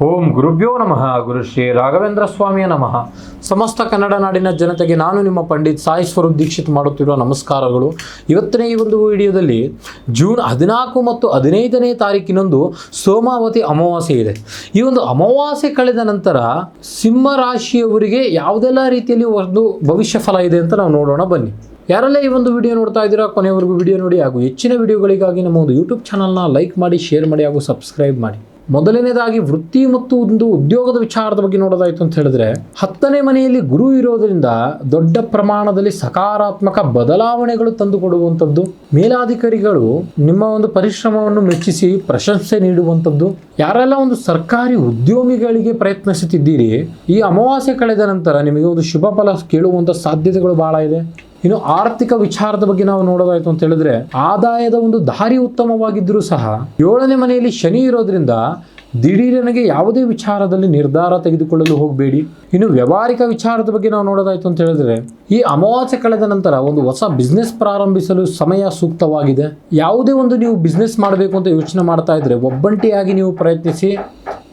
ಓಂ ಗುರುಭ್ಯೋ ನಮಃ. ಗುರು ಶ್ರೀ ರಾಘವೇಂದ್ರ ಸ್ವಾಮಿಯ ನಮಃ. ಸಮಸ್ತ ಕನ್ನಡ ನಾಡಿನ ಜನತೆಗೆ ನಾನು ನಿಮ್ಮ ಪಂಡಿತ್ ಸಾಯಿ ಸ್ವರೂಪ್ ದೀಕ್ಷಿತ್ ಮಾಡುತ್ತಿರುವ ನಮಸ್ಕಾರಗಳು. ಇವತ್ತಿನ ಈ ಒಂದು ವಿಡಿಯೋದಲ್ಲಿ ಜೂನ್ 14 ಮತ್ತು 15ನೇ ತಾರೀಕಿನಂದು ಸೋಮಾವತಿ ಅಮಾವಾಸ್ಯೆ ಇದೆ. ಈ ಒಂದು ಅಮಾವಾಸ್ಯೆ ಕಳೆದ ನಂತರ ಸಿಂಹ ರಾಶಿಯವರಿಗೆ ಯಾವುದೆಲ್ಲ ರೀತಿಯಲ್ಲಿ ಒಂದು ಭವಿಷ್ಯ ಫಲ ಇದೆ ಅಂತ ನಾವು ನೋಡೋಣ ಬನ್ನಿ. ಯಾರೆಲ್ಲ ಈ ಒಂದು ವಿಡಿಯೋ ನೋಡ್ತಾ ಇದ್ದೀರಾ ಕೊನೆವರೆಗೂ ವಿಡಿಯೋ ನೋಡಿ ಹಾಗೂ ಹೆಚ್ಚಿನ ವಿಡಿಯೋಗಳಿಗಾಗಿ ನಮ್ಮ ಒಂದು ಯೂಟ್ಯೂಬ್ ಚಾನಲ್ನ ಲೈಕ್ ಮಾಡಿ, ಶೇರ್ ಮಾಡಿ ಹಾಗೂ ಸಬ್ಸ್ಕ್ರೈಬ್ ಮಾಡಿ. ಮೊದಲನೇದಾಗಿ ವೃತ್ತಿ ಮತ್ತು ಒಂದು ಉದ್ಯೋಗದ ವಿಚಾರದ ಬಗ್ಗೆ ನೋಡೋದಾಯ್ತು ಅಂತ ಹೇಳಿದ್ರೆ 10ನೇ ಮನೆಯಲ್ಲಿ ಗುರು ಇರೋದ್ರಿಂದ ದೊಡ್ಡ ಪ್ರಮಾಣದಲ್ಲಿ ಸಕಾರಾತ್ಮಕ ಬದಲಾವಣೆಗಳು ತಂದುಕೊಡುವಂಥದ್ದು, ಮೇಲಾಧಿಕಾರಿಗಳು ನಿಮ್ಮ ಒಂದು ಪರಿಶ್ರಮವನ್ನು ಮೆಚ್ಚಿಸಿ ಪ್ರಶಂಸೆ ನೀಡುವಂಥದ್ದು. ಯಾರೆಲ್ಲ ಒಂದು ಸರ್ಕಾರಿ ಉದ್ಯೋಗಿಗಳಿಗೆ ಪ್ರಯತ್ನಿಸುತ್ತಿದ್ದೀರಿ, ಈ ಅಮಾವಾಸ್ಯೆ ಕಳೆದ ನಂತರ ನಿಮಗೆ ಒಂದು ಶುಭ ಫಲ ಕೇಳುವಂಥ ಸಾಧ್ಯತೆಗಳು ಬಹಳ ಇದೆ. ಇನ್ನು ಆರ್ಥಿಕ ವಿಚಾರದ ಬಗ್ಗೆ ನಾವು ನೋಡೋದಾಯ್ತು ಅಂತ ಹೇಳಿದ್ರೆ ಆದಾಯದ ಒಂದು ದಾರಿ ಉತ್ತಮವಾಗಿದ್ದರೂ ಸಹ 7ನೇ ಮನೆಯಲ್ಲಿ ಶನಿ ಇರೋದ್ರಿಂದ ದಿಢೀರನಿಗೆ ಯಾವುದೇ ವಿಚಾರದಲ್ಲಿ ನಿರ್ಧಾರ ತೆಗೆದುಕೊಳ್ಳಲು ಹೋಗಬೇಡಿ. ಇನ್ನು ವ್ಯಾವಹಾರಿಕ ವಿಚಾರದ ಬಗ್ಗೆ ನಾವು ನೋಡೋದಾಯ್ತು ಅಂತ ಹೇಳಿದ್ರೆ ಈ ಅಮಾವಾಸ್ಯೆ ಕಳೆದ ನಂತರ ಒಂದು ಹೊಸ ಬಿಸ್ನೆಸ್ ಪ್ರಾರಂಭಿಸಲು ಸಮಯ ಸೂಕ್ತವಾಗಿದೆ. ಯಾವುದೇ ಒಂದು ನೀವು ಬಿಸ್ನೆಸ್ ಮಾಡಬೇಕು ಅಂತ ಯೋಚನೆ ಮಾಡ್ತಾ ಇದ್ರೆ ಒಬ್ಬಂಟಿಯಾಗಿ ನೀವು ಪ್ರಯತ್ನಿಸಿ.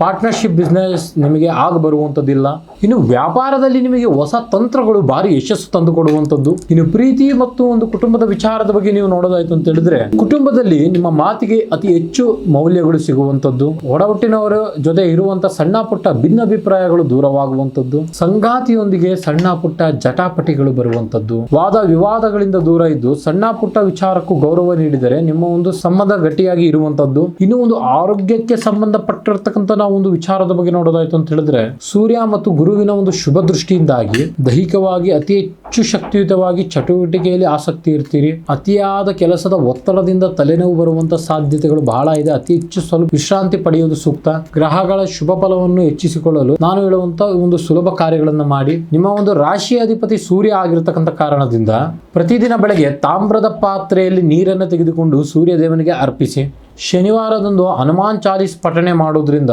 ಪಾರ್ಟ್ನರ್ಶಿಪ್ ಬಿಸ್ನೆಸ್ ನಿಮಗೆ ಆಗ ಬರುವಂಥದ್ದಿಲ್ಲ. ಇನ್ನು ವ್ಯಾಪಾರದಲ್ಲಿ ನಿಮಗೆ ಹೊಸ ತಂತ್ರಗಳು ಭಾರಿ ಯಶಸ್ಸು ತಂದು ಕೊಡುವಂಥದ್ದು. ಇನ್ನು ಪ್ರೀತಿ ಮತ್ತು ಒಂದು ಕುಟುಂಬದ ವಿಚಾರದ ಬಗ್ಗೆ ನೀವು ನೋಡೋದಾಯ್ತು ಅಂತ ಹೇಳಿದ್ರೆ ಕುಟುಂಬದಲ್ಲಿ ನಿಮ್ಮ ಮಾತಿಗೆ ಅತಿ ಹೆಚ್ಚು ಮೌಲ್ಯಗಳು ಸಿಗುವಂಥದ್ದು. ಒಡಹುಟ್ಟಿನವರ ಜೊತೆ ಇರುವಂತ ಸಣ್ಣ ಪುಟ್ಟ ಭಿನ್ನಾಭಿಪ್ರಾಯಗಳು ದೂರವಾಗುವಂಥದ್ದು. ಸಂಗಾತಿಯೊಂದಿಗೆ ಸಣ್ಣ ಪುಟ್ಟ ಜಟಾಪಟಿಗಳು ಬರುವಂಥದ್ದು. ವಾದ ವಿವಾದಗಳಿಂದ ದೂರ ಇದ್ದು ಸಣ್ಣ ಪುಟ್ಟ ವಿಚಾರಕ್ಕೂ ಗೌರವ ನೀಡಿದರೆ ನಿಮ್ಮ ಒಂದು ಸಂಬಂಧ ಗಟ್ಟಿಯಾಗಿ ಇರುವಂಥದ್ದು. ಇನ್ನು ಒಂದು ಆರೋಗ್ಯಕ್ಕೆ ಸಂಬಂಧಪಟ್ಟಿರ್ತಕ್ಕಂಥ ನಾವು ಒಂದು ವಿಚಾರದ ಬಗ್ಗೆ ನೋಡೋದಾಯ್ತು ಅಂತ ಹೇಳಿದ್ರೆ ಸೂರ್ಯ ಮತ್ತು ಗುರುವಿನ ಒಂದು ಶುಭ ದೃಷ್ಟಿಯಿಂದಾಗಿ ದೈಹಿಕವಾಗಿ ಅತಿ ಹೆಚ್ಚು ಶಕ್ತಿಯುತವಾಗಿ ಚಟುವಟಿಕೆಯಲ್ಲಿ ಆಸಕ್ತಿ ಇರ್ತೀರಿ. ಅತಿಯಾದ ಕೆಲಸದ ಒತ್ತಡದಿಂದ ತಲೆನೋವು ಬರುವಂತ ಸಾಧ್ಯತೆಗಳು ಬಹಳ ಇದೆ. ಅತಿ ಹೆಚ್ಚು ಸ್ವಲ್ಪ ವಿಶ್ರಾಂತಿ ಪಡೆಯುವುದು ಸೂಕ್ತ. ಗ್ರಹಗಳ ಶುಭ ಫಲವನ್ನು ಹೆಚ್ಚಿಸಿಕೊಳ್ಳಲು ನಾನು ಹೇಳುವಂತ ಒಂದು ಸುಲಭ ಕಾರ್ಯಗಳನ್ನು ಮಾಡಿ. ನಿಮ್ಮ ಒಂದು ರಾಶಿಯ ಅಧಿಪತಿ ಸೂರ್ಯ ಆಗಿರತಕ್ಕಂಥ ಕಾರಣದಿಂದ ಪ್ರತಿದಿನ ಬೆಳಗ್ಗೆ ತಾಮ್ರದ ಪಾತ್ರೆಯಲ್ಲಿ ನೀರನ್ನು ತೆಗೆದುಕೊಂಡು ಸೂರ್ಯ ದೇವನಿಗೆ ಅರ್ಪಿಸಿ. ಶನಿವಾರದಂದು ಹನುಮಾನ್ ಚಾಲೀಸ್ ಪಠಣೆ ಮಾಡೋದ್ರಿಂದ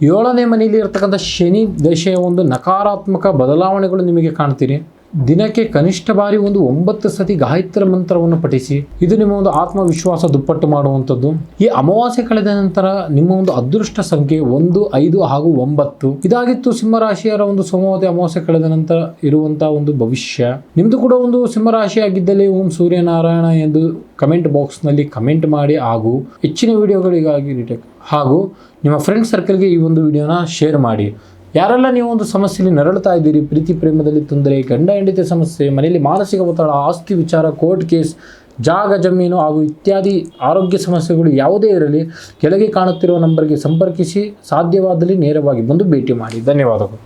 7ನೇ ಮನೆಯಲ್ಲಿ ಇರತಕ್ಕಂಥ ಶನಿ ದಶೆಯ ಒಂದು ನಕಾರಾತ್ಮಕ ಬದಲಾವಣೆಗಳು ನಿಮಗೆ ಕಾಣ್ತೀರಿ. ದಿನಕ್ಕೆ ಕನಿಷ್ಠ ಬಾರಿ ಒಂದು 9 ಸತಿ ಗಾಯತ್ರಿ ಮಂತ್ರವನ್ನು ಪಠಿಸಿ. ಇದು ನಿಮ್ಮ ಒಂದು ಆತ್ಮವಿಶ್ವಾಸ ದುಪ್ಪಟ್ಟು ಮಾಡುವಂಥದ್ದು. ಈ ಅಮಾವಾಸ್ಯೆ ಕಳೆದ ನಂತರ ನಿಮ್ಮ ಒಂದು ಅದೃಷ್ಟ ಸಂಖ್ಯೆ 1, 5 ಹಾಗೂ 9. ಇದಾಗಿತ್ತು ಸಿಂಹರಾಶಿಯರ ಒಂದು ಸೋಮಾವತಿ ಅಮಾವಾಸ್ಯೆ ಕಳೆದ ನಂತರ ಇರುವಂತಹ ಒಂದು ಭವಿಷ್ಯ. ನಿಮ್ದು ಕೂಡ ಒಂದು ಸಿಂಹರಾಶಿ ಆಗಿದ್ದಲ್ಲಿ ಓಂ ಸೂರ್ಯನಾರಾಯಣ ಎಂದು ಕಮೆಂಟ್ ಬಾಕ್ಸ್ನಲ್ಲಿ ಕಮೆಂಟ್ ಮಾಡಿ ಹಾಗೂ ಹೆಚ್ಚಿನ ವಿಡಿಯೋಗಳಿಗಾಗಿ ಹಾಗೂ ನಿಮ್ಮ ಫ್ರೆಂಡ್ ಸರ್ಕಲ್ಗೆ ಈ ಒಂದು ವಿಡಿಯೋನ ಶೇರ್ ಮಾಡಿ. ಯಾರೆಲ್ಲ ನೀವು ಒಂದು ಸಮಸ್ಯೆಯಲ್ಲಿ ನರಳುತ್ತಾ ಇದ್ದೀರಿ, ಪ್ರೀತಿ ಪ್ರೇಮದಲ್ಲಿ ತೊಂದರೆ, ಗಂಡ ಹೆಂಡತಿ ಸಮಸ್ಯೆ, ಮನೆಯಲ್ಲಿ ಮಾನಸಿಕ ಒತ್ತಡ, ಆಸ್ತಿ ವಿಚಾರ, ಕೋರ್ಟ್ ಕೇಸ್, ಜಾಗ ಜಮೀನು ಹಾಗೂ ಇತ್ಯಾದಿ ಆರೋಗ್ಯ ಸಮಸ್ಯೆಗಳು ಯಾವುದೇ ಇರಲಿ ಕೆಳಗೆ ಕಾಣುತ್ತಿರುವ ನಂಬರ್ಗೆ ಸಂಪರ್ಕಿಸಿ. ಸಾಧ್ಯವಾದಲ್ಲಿ ನೇರವಾಗಿ ಬಂದು ಭೇಟಿ ಮಾಡಿ. ಧನ್ಯವಾದಗಳು.